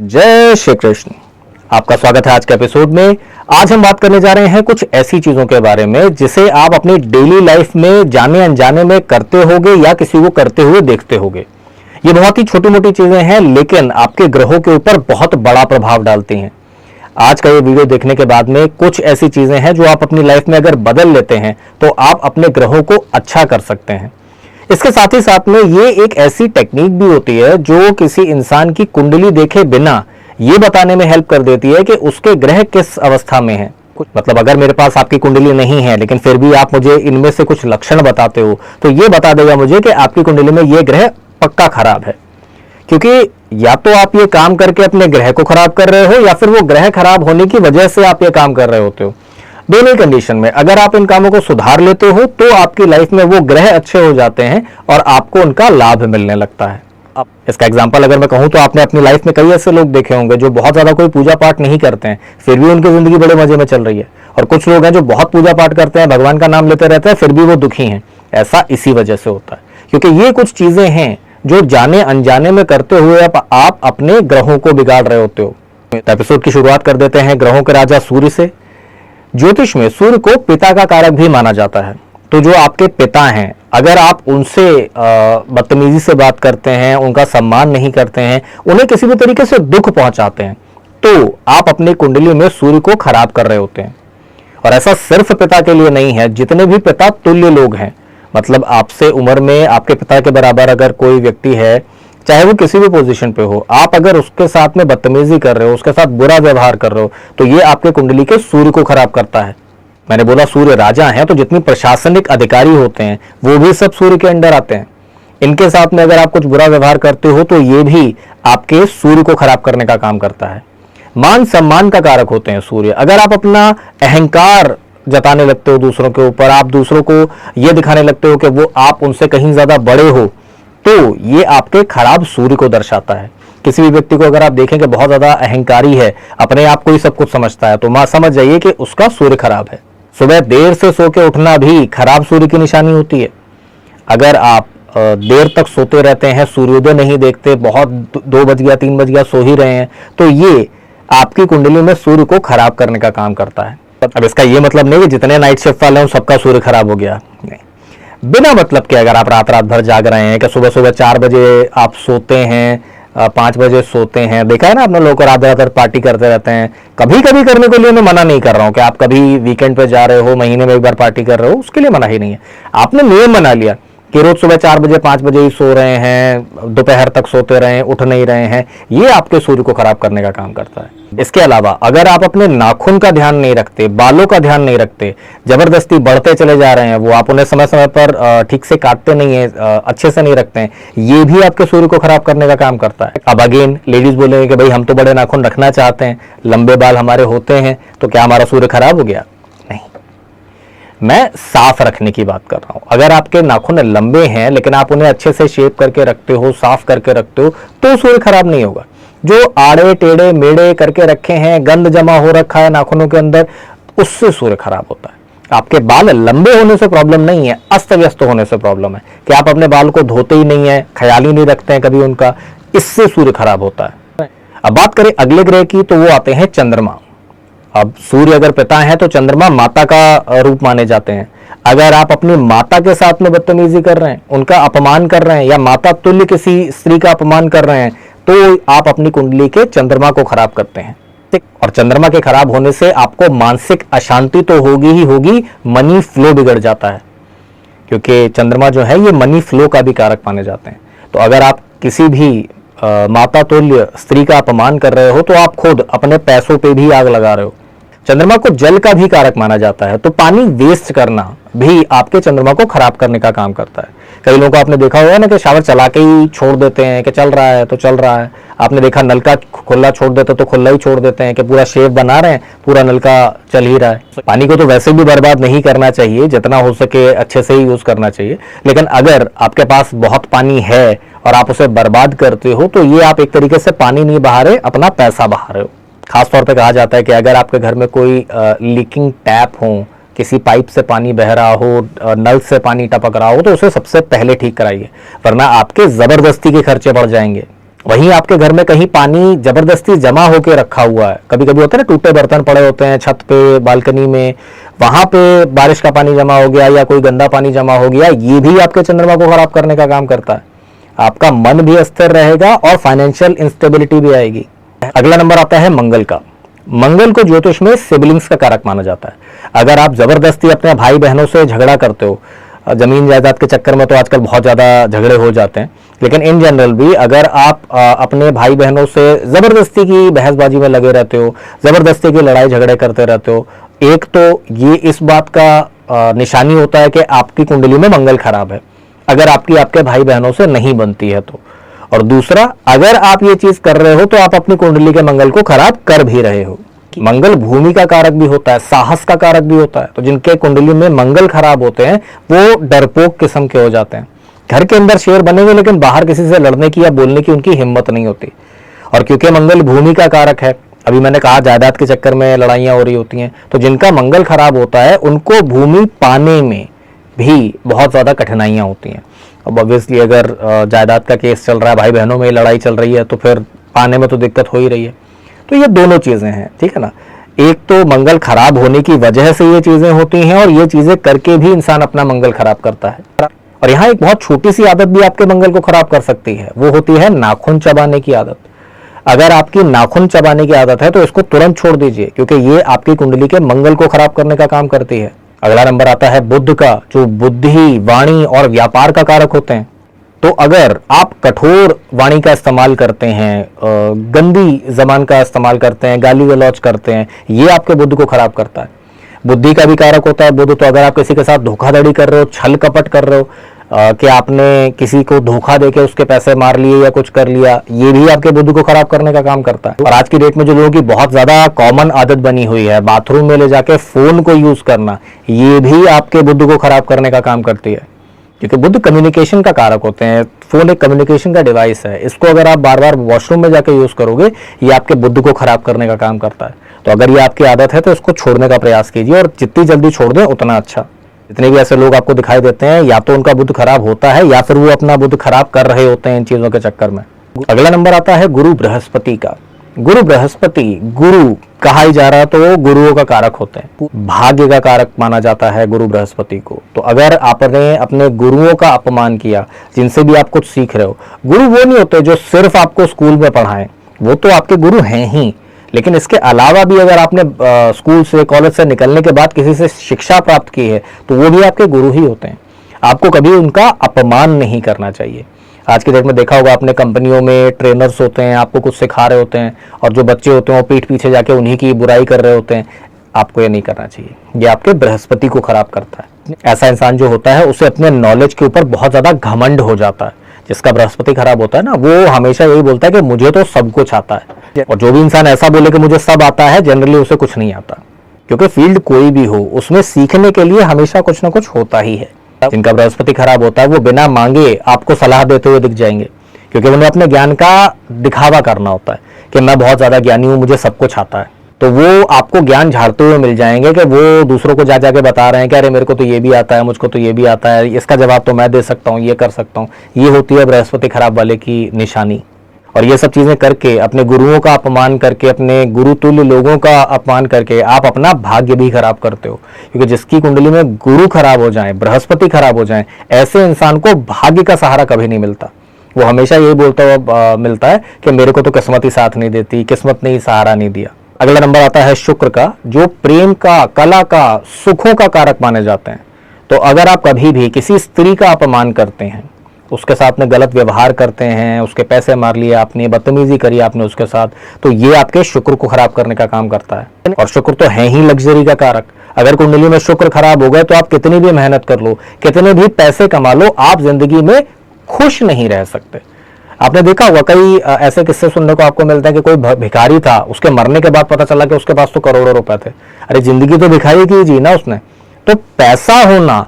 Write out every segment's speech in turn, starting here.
जय श्री कृष्ण। आपका स्वागत है आज के एपिसोड में। आज हम बात करने जा रहे हैं कुछ ऐसी चीजों के बारे में जिसे आप अपनी डेली लाइफ में जाने अनजाने में करते होगे या किसी को करते हुए देखते होगे। ये बहुत ही छोटी मोटी चीजें हैं लेकिन आपके ग्रहों के ऊपर बहुत बड़ा प्रभाव डालती हैं। आज का ये वीडियो देखने के बाद में कुछ ऐसी चीजें हैं जो आप अपनी लाइफ में अगर बदल लेते हैं तो आप अपने ग्रहों को अच्छा कर सकते हैं। इसके साथ ही साथ में ये एक ऐसी टेक्निक भी होती है जो किसी इंसान की कुंडली देखे बिना ये बताने में हेल्प कर देती है कि उसके ग्रह किस अवस्था में है। मतलब अगर मेरे पास आपकी कुंडली नहीं है लेकिन फिर भी आप मुझे इनमें से कुछ लक्षण बताते हो तो ये बता देगा मुझे कि आपकी कुंडली में ये ग्रह पक्का खराब है। क्योंकि या तो आप ये काम करके अपने ग्रह को खराब कर रहे हो या फिर वो ग्रह खराब होने की वजह से आप ये काम कर रहे होते हो। दोनों कंडीशन में अगर आप इन कामों को सुधार लेते हो तो आपकी लाइफ में वो ग्रह अच्छे हो जाते हैं और आपको उनका लाभ मिलने लगता है। अब इसका एग्जांपल अगर मैं कहूं तो आपने अपनी लाइफ में कई ऐसे लोग देखे होंगे जो बहुत ज्यादा कोई पूजा पाठ नहीं करते हैं फिर भी उनकी जिंदगी बड़े मजे में चल रही है, और कुछ लोग हैं जो बहुत पूजा पाठ करते हैं, भगवान का नाम लेते रहते हैं, फिर भी वो दुखी हैं। ऐसा इसी वजह से होता है क्योंकि ये कुछ चीजें हैं जो जाने अनजाने में करते हुए आप अपने ग्रहों को बिगाड़ रहे होते हो। एपिसोड की शुरुआत कर देते हैं ग्रहों के राजा सूर्य से। ज्योतिष में सूर्य को पिता का कारक भी माना जाता है। तो जो आपके पिता हैं अगर आप उनसे बदतमीजी से बात करते हैं, उनका सम्मान नहीं करते हैं, उन्हें किसी भी तरीके से दुख पहुंचाते हैं तो आप अपनी कुंडली में सूर्य को खराब कर रहे होते हैं। और ऐसा सिर्फ पिता के लिए नहीं है, जितने भी पिता तुल्य लोग हैं, मतलब आपसे उम्र में आपके पिता के बराबर अगर कोई व्यक्ति है, चाहे वो किसी भी पोजीशन पे हो, आप अगर उसके साथ में बदतमीजी कर रहे हो, उसके साथ बुरा व्यवहार कर रहे हो तो ये आपके कुंडली के सूर्य को खराब करता है। मैंने बोला सूर्य राजा हैं तो जितनी प्रशासनिक अधिकारी होते हैं वो भी सब सूर्य के अंडर आते हैं। इनके साथ में अगर आप कुछ बुरा व्यवहार करते हो तो ये भी आपके सूर्य को खराब करने का काम करता है। मान सम्मान का कारक होते हैं सूर्य। अगर आप अपना अहंकार जताने लगते हो दूसरों के ऊपर, आप दूसरों को ये दिखाने लगते हो कि वो आप उनसे कहीं ज्यादा बड़े हो, तो ये आपके खराब सूर्य को दर्शाता है। किसी भी व्यक्ति को अगर आप देखें कि बहुत ज्यादा अहंकारी है, अपने आप को ही सब कुछ समझता है, तो समझ जाइए कि उसका सूर्य खराब है। सुबह देर से सो के उठना भी खराब सूर्य की निशानी होती है। अगर आप देर तक सोते रहते हैं, सूर्योदय नहीं देखते, बहुत 2 बज गया 3 बज गया सो ही रहे हैं, तो ये आपकी कुंडली में सूर्य को खराब करने का काम करता है। अब इसका ये मतलब नहीं कि जितने नाइट शिफ्ट वाले हैं सबका सूर्य खराब हो गया, नहीं। बिना मतलब के अगर आप रात भर जाग रहे हैं कि सुबह 4 बजे आप सोते हैं, 5 बजे सोते हैं, देखा है ना आपने लोग रात भर पार्टी करते रहते हैं। कभी कभी करने के लिए मैं मना नहीं कर रहा हूं कि आप कभी वीकेंड पे जा रहे हो, महीने में एक बार पार्टी कर रहे हो, उसके लिए मना ही नहीं है। आपने नियम बना लिया कि रोज सुबह 4 बजे 5 बजे ही सो रहे हैं, दोपहर तक सोते रहे, उठ नहीं रहे हैं, ये आपके सूर्य को खराब करने का काम करता है। इसके अलावा अगर आप अपने नाखून का ध्यान नहीं रखते, बालों का ध्यान नहीं रखते, जबरदस्ती बढ़ते चले जा रहे हैं, वो आप उन्हें समय समय पर ठीक से काटते नहीं है, अच्छे से नहीं रखते हैं, ये भी आपके सूर्य को खराब करने का काम करता है। अब अगेन लेडीज बोलेंगे कि भाई हम तो बड़े नाखून रखना चाहते हैं, लंबे बाल हमारे होते हैं, तो क्या हमारा सूर्य खराब हो गया? नहीं, मैं साफ रखने की बात कर रहा हूं। अगर आपके नाखून लंबे हैं लेकिन आप उन्हें अच्छे से शेप करके रखते हो, साफ करके रखते हो, तो सूर्य खराब नहीं होगा। जो आड़े टेढ़े मेढ़े करके रखे हैं, गंद जमा हो रखा है नाखूनों के अंदर, उससे सूर्य खराब होता है। आपके बाल लंबे होने से प्रॉब्लम नहीं है, अस्त व्यस्त होने से प्रॉब्लम है कि आप अपने बाल को धोते ही नहीं है, ख्याल ही नहीं रखते हैं कभी उनका, इससे सूर्य खराब होता है। अब बात करें अगले ग्रह की तो वो आते हैं चंद्रमा। अब सूर्य अगर पिता है तो चंद्रमा माता का रूप माने जाते हैं। अगर आप अपनी माता के साथ में बदतमीजी कर रहे हैं, उनका अपमान कर रहे हैं या माता तुल्य किसी स्त्री का अपमान कर रहे हैं तो आप अपनी कुंडली के चंद्रमा को खराब करते हैं। और चंद्रमा के खराब होने से आपको मानसिक अशांति तो होगी ही होगी, मनी फ्लो बिगड़ जाता है क्योंकि चंद्रमा जो है ये मनी फ्लो का भी कारक माने जाते हैं। तो अगर आप किसी भी माता तुल्य स्त्री का अपमान कर रहे हो तो आप खुद अपने पैसों पे भी आग लगा रहे हो। चंद्रमा को जल का भी कारक माना जाता है, तो पानी वेस्ट करना भी आपके चंद्रमा को खराब करने का काम करता है। कई लोगों को आपने देखा होगा ना कि शावर चला के ही छोड़ देते हैं कि चल रहा है तो चल रहा है। आपने देखा नलका खुला छोड़ देते तो खुला ही छोड़ देते हैं कि पूरा शेव बना रहे हैं, पूरा नलका चल ही रहा है। पानी को तो वैसे भी बर्बाद नहीं करना चाहिए, जितना हो सके अच्छे से ही यूज करना चाहिए। लेकिन अगर आपके पास बहुत पानी है और आप उसे बर्बाद करते हो तो ये आप एक तरीके से पानी नहीं बहा रहे, अपना पैसा बहा रहे हो। खासतौर पर कहा जाता है कि अगर आपके घर में कोई लीकिंग टैप हो, किसी पाइप से पानी बह रहा हो, नल से पानी टपक रहा हो, तो उसे सबसे पहले ठीक कराइए, वरना आपके जबरदस्ती के खर्चे बढ़ जाएंगे। वहीं आपके घर में कहीं पानी जबरदस्ती जमा होकर रखा हुआ है, कभी कभी होता है ना, टूटे बर्तन पड़े होते हैं छत पे, बालकनी में, वहां पे बारिश का पानी जमा हो गया या कोई गंदा पानी जमा हो गया, ये भी आपके चंद्रमा को खराब करने का काम करता है। आपका मन भी अस्थिर रहेगा और फाइनेंशियल इंस्टेबिलिटी भी आएगी। अगला नंबर आता है मंगल का। मंगल को ज्योतिष में सिबलिंग्स का कारक माना जाता है। अगर आप जबरदस्ती अपने भाई बहनों से झगड़ा करते हो, जमीन जायदाद के चक्कर में तो आजकल बहुत ज्यादा झगड़े हो जाते हैं, लेकिन इन जनरल भी अगर आप अपने भाई बहनों से जबरदस्ती की बहसबाजी में लगे रहते हो, जबरदस्ती की लड़ाई झगड़े करते रहते हो, एक तो ये इस बात का निशानी होता है कि आपकी कुंडली में मंगल खराब है, अगर आपकी आपके भाई बहनों से नहीं बनती है तो। और दूसरा, अगर आप ये चीज कर रहे हो तो आप अपनी कुंडली के मंगल को खराब कर भी रहे हो। मंगल भूमि का कारक भी होता है, साहस का कारक भी होता है, तो जिनके कुंडली में मंगल खराब होते हैं वो डरपोक किस्म के हो जाते हैं। घर के अंदर शेर बनेंगे लेकिन बाहर किसी से लड़ने की या बोलने की उनकी हिम्मत नहीं होती। और क्योंकि मंगल भूमि का कारक है, अभी मैंने कहा जायदाद के चक्कर में लड़ाइयां हो रही होती हैं, तो जिनका मंगल खराब होता है उनको भूमि पाने में भी बहुत ज्यादा कठिनाइयां होती हैं। अब ऑब्वियसली अगर जायदाद का केस चल रहा है, भाई बहनों में लड़ाई चल रही है, तो फिर पाने में तो दिक्कत हो ही रही है। तो ये दोनों चीजें हैं, ठीक है ना। एक तो मंगल खराब होने की वजह से ये चीजें होती हैं, और ये चीजें करके भी इंसान अपना मंगल खराब करता है। और यहाँ एक बहुत छोटी सी आदत भी आपके मंगल को खराब कर सकती है, वो होती है नाखून चबाने की आदत। अगर आपकी नाखून चबाने की आदत है तो इसको तुरंत छोड़ दीजिए, क्योंकि ये आपकी कुंडली के मंगल को खराब करने का काम करती है। अगला नंबर आता है बुध का, जो बुद्धि, वाणी और व्यापार का कारक होते हैं। तो अगर आप कठोर वाणी का इस्तेमाल करते हैं, गंदी जबान का इस्तेमाल करते हैं, गाली गलौज करते हैं, ये आपके बुध को खराब करता है। बुद्धि का भी कारक होता है बुध, तो अगर आप किसी के साथ धोखाधड़ी कर रहे हो, छल कपट कर रहे हो, कि आपने किसी को धोखा देके उसके पैसे मार लिए या कुछ कर लिया, ये भी आपके बुध को खराब करने का काम करता है। और आज की डेट में जो लोगों की बहुत ज्यादा कॉमन आदत बनी हुई है, बाथरूम में ले जाके फोन को यूज करना, ये भी आपके बुध को खराब करने का काम करती है, क्योंकि बुध कम्युनिकेशन का कारक होते हैं। फोन एक कम्युनिकेशन का डिवाइस है, इसको अगर आप बार बार वॉशरूम में जाके यूज करोगे, ये आपके बुध को खराब करने का काम करता है। तो अगर ये आपकी आदत है तो इसको छोड़ने का प्रयास कीजिए, और जितनी जल्दी छोड़ दें उतना अच्छा। जितने भी ऐसे लोग आपको दिखाई देते हैं, या तो उनका बुध खराब होता है या फिर वो अपना बुध खराब कर रहे होते हैं इन चीजों के चक्कर में। अगला नंबर आता है गुरु बृहस्पति का। गुरु बृहस्पति, गुरु कहा ही जा रहा है तो वो गुरुओं का कारक होते हैं, भाग्य का कारक माना जाता है गुरु बृहस्पति को। तो अगर आपने अपने गुरुओं का अपमान किया, जिनसे भी आप कुछ सीख रहे हो, गुरु वो नहीं होते जो सिर्फ आपको स्कूल में पढ़ाएं, वो तो आपके गुरु हैं ही, लेकिन इसके अलावा भी अगर आपने स्कूल से, कॉलेज से निकलने के बाद किसी से शिक्षा प्राप्त की है, तो वो भी आपके गुरु ही होते हैं। आपको कभी उनका अपमान नहीं करना चाहिए। आज की डेट में देखा होगा आपने, कंपनियों में ट्रेनर्स होते हैं, आपको कुछ सिखा रहे होते हैं, और जो बच्चे होते हैं वो पीठ पीछे जाके उन्हीं की बुराई कर रहे होते हैं। आपको ये नहीं करना चाहिए, ये आपके बृहस्पति को खराब करता है। ऐसा इंसान जो होता है उसे अपने नॉलेज के ऊपर बहुत ज्यादा घमंड हो जाता है। जिसका बृहस्पति खराब होता है ना, वो हमेशा यही बोलता है कि मुझे तो सब कुछ आता है। और जो भी इंसान ऐसा बोले कि मुझे सब आता है, जनरली उसे कुछ नहीं आता, क्योंकि फील्ड कोई भी हो उसमें सीखने के लिए हमेशा कुछ ना कुछ होता ही है। जिनका बृहस्पति खराब होता है वो बिना मांगे आपको सलाह देते हुए दिख जाएंगे, क्योंकि उन्हें अपने ज्ञान का दिखावा करना होता है कि मैं बहुत ज्यादा ज्ञानी हूं, मुझे सब कुछ आता है। तो वो आपको ज्ञान झाड़ते हुए मिल जाएंगे कि वो दूसरों को जा जाके बता रहे हैं कि अरे मेरे को तो ये भी आता है, मुझको तो ये भी आता है, इसका जवाब तो मैं दे सकता हूँ, ये कर सकता हूँ। ये होती है बृहस्पति खराब वाले की निशानी। और ये सब चीजें करके, अपने गुरुओं का अपमान करके, अपने गुरुतुल्य लोगों का अपमान करके आप अपना भाग्य भी खराब करते हो। क्योंकि जिसकी कुंडली में गुरु खराब हो जाए, बृहस्पति खराब हो जाए, ऐसे इंसान को भाग्य का सहारा कभी नहीं मिलता। वो हमेशा यही बोलता हुआ मिलता है कि मेरे को तो किस्मत ही साथ नहीं देती, किस्मत ने ही सहारा नहीं दिया। अगला नंबर आता है शुक्र का, जो प्रेम का, कला का, सुखों का कारक माने जाते हैं। तो अगर आप कभी भी किसी स्त्री का अपमान करते हैं, उसके साथ में गलत व्यवहार करते हैं, उसके पैसे मार लिए आपने, बदतमीजी करी आपने उसके साथ, तो ये आपके शुक्र को खराब करने का काम करता है। और शुक्र तो है ही लग्जरी का कारक। अगर कुंडली में शुक्र खराब हो गए तो आप कितनी भी मेहनत कर लो, कितने भी पैसे कमा लो, आप जिंदगी में खुश नहीं रह सकते। आपने देखा होगा कई ऐसे किस्से सुनने को आपको मिलते हैं कि कोई भिखारी था, उसके मरने के बाद पता चला कि उसके पास तो करोड़ों रुपए थे। अरे जिंदगी तो भिखारी की जी ना उसने। तो पैसा होना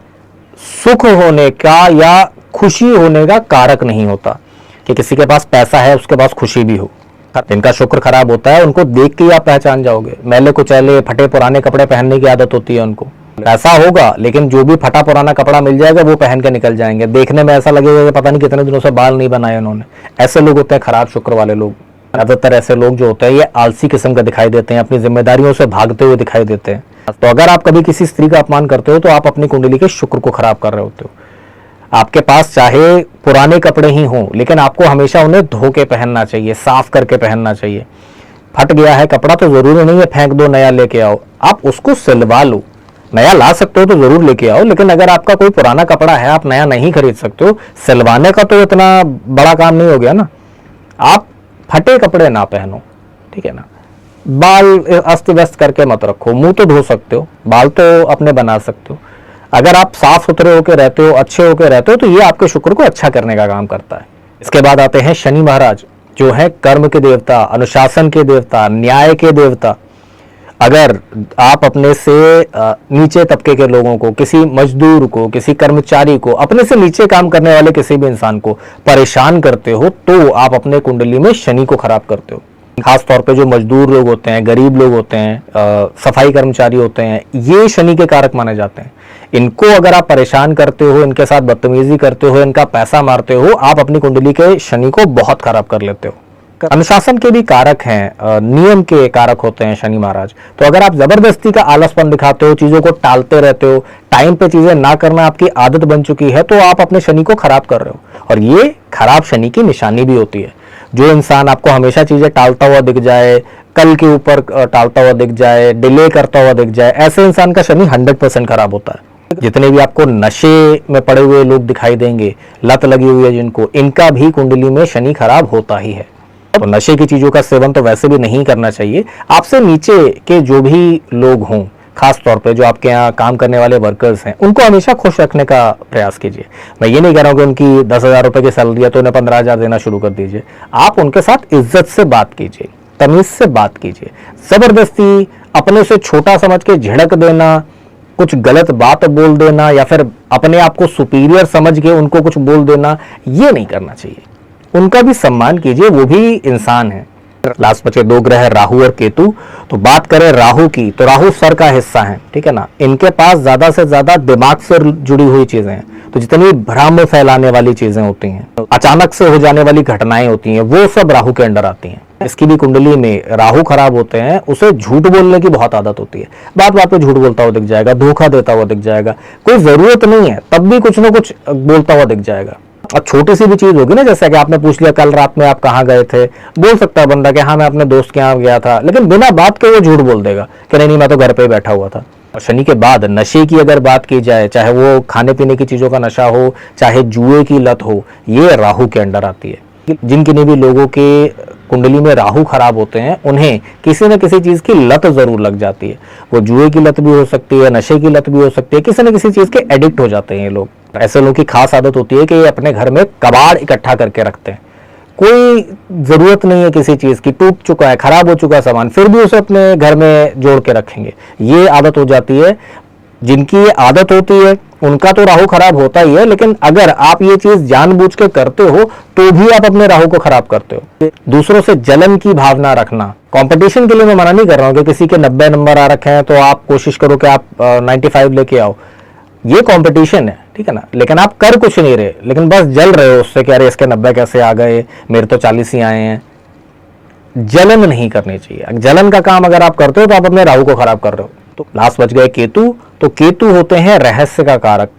सुख होने का या खुशी होने का कारक नहीं होता कि किसी के पास पैसा है उसके पास खुशी भी हो। जिनका शुक्र खराब होता है उनको देख के ही आप पहचान जाओगे। मैले कुचैले, फटे पुराने कपड़े पहनने की आदत होती है उनको। ऐसा होगा, लेकिन जो भी फटा पुराना कपड़ा मिल जाएगा वो पहन के निकल जाएंगे, देखने में ऐसा लगेगा कि पता नहीं कितने दिनों से बाल नहीं बनाए उन्होंने। ऐसे लोग होते हैं खराब शुक्र वाले लोग। ज्यादातर ऐसे लोग जो होते हैं ये आलसी किस्म का दिखाई देते हैं, अपनी जिम्मेदारियों से भागते हुए दिखाई देते हैं। तो अगर आप कभी किसी स्त्री का अपमान करते हो तो आप अपनी कुंडली के शुक्र को खराब कर रहे होते हो। आपके पास चाहे पुराने कपड़े ही हों, लेकिन आपको हमेशा उन्हें धो के पहनना चाहिए, साफ करके पहनना चाहिए। फट गया है कपड़ा तो जरूरी नहीं है फेंक दो, नया लेके आओ, आप उसको सिलवा लो। नया ला सकते हो तो जरूर लेके आओ, लेकिन अगर आपका कोई पुराना कपड़ा है, आप नया नहीं खरीद सकते हो, सिलवाने का तो इतना बड़ा काम नहीं हो गया ना। आप फटे कपड़े ना पहनो, ठीक है ना। बाल अस्त व्यस्त करके मत रखो, मुंह तो धो सकते हो, बाल तो अपने बना सकते हो। अगर आप साफ सुथरे होकर रहते हो, अच्छे होकर रहते हो, तो ये आपके शुक्र को अच्छा करने का काम करता है। इसके बाद आते हैं शनि महाराज, जो है कर्म के देवता, अनुशासन के देवता, न्याय के देवता। अगर आप अपने से नीचे तबके के लोगों को, किसी मजदूर को, किसी कर्मचारी को, अपने से नीचे काम करने वाले किसी भी इंसान को परेशान करते हो, तो आप अपने कुंडली में शनि को खराब करते हो। खास तौर पे जो मजदूर लोग होते हैं, गरीब लोग होते हैं, सफाई कर्मचारी होते हैं, ये शनि के कारक माने जाते हैं। इनको अगर आप परेशान करते हो, इनके साथ बदतमीजी करते हो, इनका पैसा मारते हो, आप अपनी कुंडली के शनि को बहुत खराब कर लेते हो। अनुशासन के भी कारक हैं, नियम के कारक होते हैं शनि महाराज। तो अगर आप जबरदस्ती का आलसपन दिखाते हो, चीजों को टालते रहते हो, टाइम पे चीजें ना करना आपकी आदत बन चुकी है, तो आप अपने शनि को खराब कर रहे हो, और ये खराब शनि की निशानी भी होती है। जो इंसान आपको हमेशा चीजें टालता हुआ दिख जाए, कल के ऊपर टालता हुआ दिख जाए, डिले करता हुआ दिख जाए, ऐसे इंसान का शनि 100% खराब होता है। जितने भी आपको नशे में पड़े हुए लोग दिखाई देंगे, लत लगी हुई है जिनको, इनका भी कुंडली में शनि खराब होता ही है। तो नशे की चीजों का सेवन तो वैसे भी नहीं करना चाहिए। आपसे नीचे के जो भी लोग हों, खास तौर पे जो आपके यहाँ काम करने वाले वर्कर्स हैं, उनको हमेशा खुश रखने का प्रयास कीजिए। मैं ये नहीं कह रहा हूँ कि उनकी 10,000 रुपए की सैलरी है तो उन्हें 15,000 देना शुरू कर दीजिए। आप उनके साथ इज्जत से बात कीजिए, तमीज से बात कीजिए। जबरदस्ती अपने से छोटा समझ के झिड़क देना, कुछ गलत बात बोल देना, या फिर अपने आप को सुपीरियर समझ के उनको कुछ बोल देना, ये नहीं करना चाहिए। उनका भी सम्मान कीजिए, वो भी इंसान है। लास्ट बचे दो ग्रह राहु और केतु। तो बात करें राहु की, तो राहु सर का हिस्सा है, ठीक है ना। इनके पास ज्यादा से ज्यादा दिमाग से जुड़ी हुई चीजें हैं। तो जितनी भ्रम फैलाने वाली चीजें होती हैं, अचानक से हो जाने वाली घटनाएं होती हैं, वो सब राहु के अंडर आती हैं। इसकी भी कुंडली में राहु खराब होते हैं, उसे झूठ बोलने की बहुत आदत होती है। बात बात पे झूठ बोलता हुआ दिख जाएगा, धोखा देता हुआ दिख जाएगा, कोई जरूरत नहीं है तब भी कुछ ना कुछ बोलता हुआ दिख जाएगा। और छोटी सी भी चीज होगी ना, जैसे कि आपने पूछ लिया कल रात में आप कहाँ गए थे, बोल सकता है बंदा कि हाँ मैं अपने दोस्त के यहाँ गया था, लेकिन बिना बात के वो झूठ बोल देगा कि नहीं मैं तो घर पे ही बैठा हुआ था। और शनि के बाद नशे की अगर बात की जाए, चाहे वो खाने पीने की चीजों का नशा हो, चाहे जुए की लत हो, ये राहु के अंडर आती है। जिन किन्हीं भी लोगों के कुंडली में राहु खराब होते हैं, उन्हें किसी न किसी चीज की लत जरूर लग जाती है। वो जुए की लत भी हो सकती है, नशे की लत भी हो सकती है, किसी न किसी चीज के एडिक्ट हो जाते हैं ये लोग। ऐसे लोगों की खास आदत होती है कि ये अपने घर में कबाड़ इकट्ठा करके रखते हैं। कोई जरूरत नहीं है किसी चीज की, टूट चुका है, खराब हो चुका है सामान, फिर भी उसे अपने घर में जोड़ के रखेंगे। ये आदत हो जाती है। जिनकी ये आदत होती है उनका तो राहु खराब होता ही है, लेकिन अगर आप ये चीज जानबूझ के करते हो तो भी आप अपने राहु को खराब करते हो। दूसरों से जलन की भावना रखना, कंपटीशन के लिए मैं मना नहीं कर रहा हूं कि किसी के 90 नंबर आ रखे हैं तो आप कोशिश करो कि आप 95 लेके आओ, ये कंपटीशन है, ठीक है ना। लेकिन आप कर कुछ नहीं रहे, लेकिन बस जल रहे हो उससे कि अरे इसके 90 कैसे आ गए, मेरे तो 40 ही आए हैं। जलन नहीं करनी चाहिए। जलन का काम अगर आप करते हो तो आप अपने राहु को खराब कर रहे हो। तो लास्ट बच गए केतु। तो केतु होते हैं रहस्य का कारक,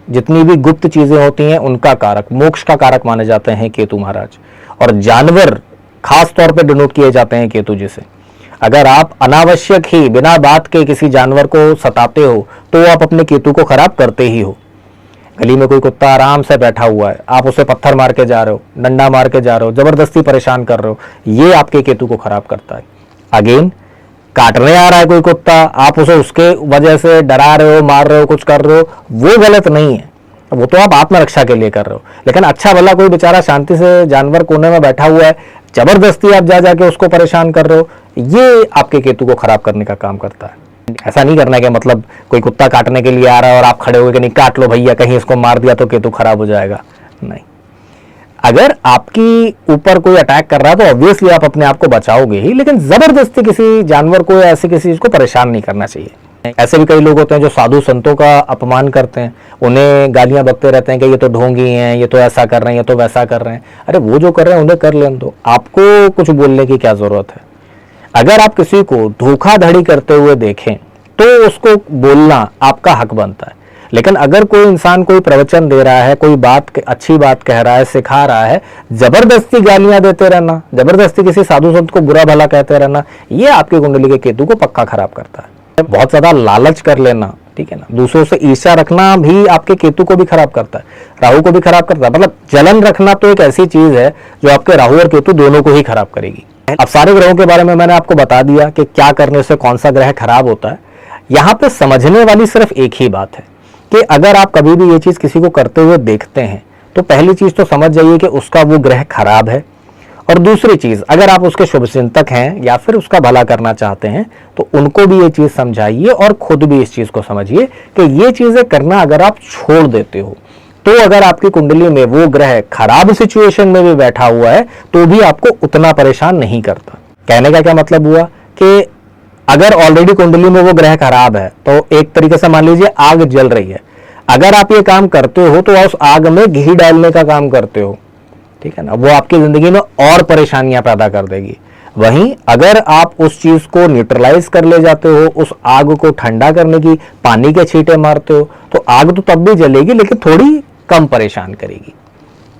जितनी भी गुप्त चीजें होती हैं उनका कारक, मोक्ष का कारक माने जाते हैं केतु महाराज। और जानवर खास तौर पे डिनोट किए जाते हैं केतु जी से। अगर आप अनावश्यक ही बिना बात के किसी जानवर को सताते हो तो आप अपने केतु को खराब करते ही हो। गली में कोई कुत्ता आराम से बैठा हुआ है, आप उसे पत्थर मार के जा रहे हो, डंडा मार के जा रहे हो, जबरदस्ती परेशान कर रहे हो, ये आपके केतु को खराब करता है। अगेन काटने आ रहा है कोई कुत्ता, आप उसे उसके वजह से डरा रहे हो, मार रहे हो, कुछ कर रहे हो, वो गलत नहीं है, वो तो आप आत्मरक्षा के लिए कर रहे हो। लेकिन अच्छा भला कोई बेचारा शांति से जानवर कोने में बैठा हुआ है, जबरदस्ती आप जा जाके उसको परेशान कर रहे हो, ये आपके केतु को खराब करने का काम करता है। ऐसा नहीं करना है कि मतलब कोई कुत्ता काटने के लिए आ रहा है और आप खड़े हो कि नहीं काट लो भैया, कहीं इसको मार दिया तो केतु खराब हो जाएगा, नहीं। अगर आपकी ऊपर कोई अटैक कर रहा है तो ऑब्वियसली आप अपने आप को बचाओगे ही, लेकिन जबरदस्ती किसी जानवर को या ऐसी किसी चीज को परेशान नहीं करना चाहिए। ऐसे भी कई लोग होते हैं जो साधु संतों का अपमान करते हैं, उन्हें गालियां बकते रहते हैं कि ये तो ढोंगी हैं, ये तो ऐसा कर रहे हैं, ये तो वैसा कर रहे हैं। अरे वो जो कर रहे हैं उन्हें कर लेने दो, आपको कुछ बोलने की क्या जरूरत है। अगर आप किसी को धोखाधड़ी करते हुए देखें तो उसको बोलना आपका हक बनता है, लेकिन अगर कोई इंसान कोई प्रवचन दे रहा है, कोई बात अच्छी बात कह रहा है, सिखा रहा है, जबरदस्ती गालियां देते रहना, जबरदस्ती किसी साधु संत को बुरा भला कहते रहना, ये आपकी कुंडली के केतु को पक्का खराब करता है। बहुत ज्यादा लालच कर लेना, ठीक है ना, दूसरों से ईर्ष्या रखना भी आपके केतु को भी खराब करता है, राहु को भी खराब करता है। मतलब जलन रखना तो एक ऐसी चीज है जो आपके राहु और केतु दोनों को ही खराब करेगी। अब सारे ग्रहों के बारे में मैंने आपको बता दिया कि क्या करने से कौन सा ग्रह खराब होता है। यहां पे समझने वाली सिर्फ एक ही बात है कि अगर आप कभी भी ये चीज किसी को करते हुए देखते हैं तो पहली चीज तो समझ जाइए कि उसका वो ग्रह खराब है, और दूसरी चीज अगर आप उसके शुभ चिंतक हैं या फिर उसका भला करना चाहते हैं तो उनको भी ये चीज समझाइए और खुद भी इस चीज को समझिए कि ये चीजें करना अगर आप छोड़ देते हो तो अगर आपकी कुंडली में वो ग्रह खराब सिचुएशन में भी बैठा हुआ है तो भी आपको उतना परेशान नहीं करता। कहने का क्या मतलब हुआ कि अगर ऑलरेडी कुंडली में वो ग्रह खराब है तो एक तरीके से मान लीजिए आग जल रही है, अगर आप ये काम करते हो तो उस आग में घी डालने का काम करते हो, ठीक है ना, वो आपकी जिंदगी में और परेशानियां पैदा कर देगी। वहीं अगर आप उस चीज को न्यूट्रलाइज कर ले जाते हो, उस आग को ठंडा करने की पानी के छींटे मारते हो, तो आग तो तब भी जलेगी लेकिन थोड़ी कम परेशान करेगी।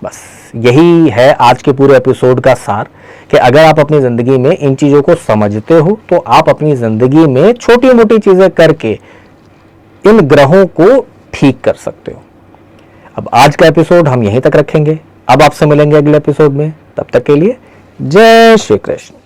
बस यही है आज के पूरे एपिसोड का सार कि अगर आप अपनी जिंदगी में इन चीजों को समझते हो तो आप अपनी जिंदगी में छोटी मोटी चीजें करके इन ग्रहों को ठीक कर सकते हो। अब आज का एपिसोड हम यहीं तक रखेंगे, अब आपसे मिलेंगे अगले एपिसोड में, तब तक के लिए जय श्री कृष्ण।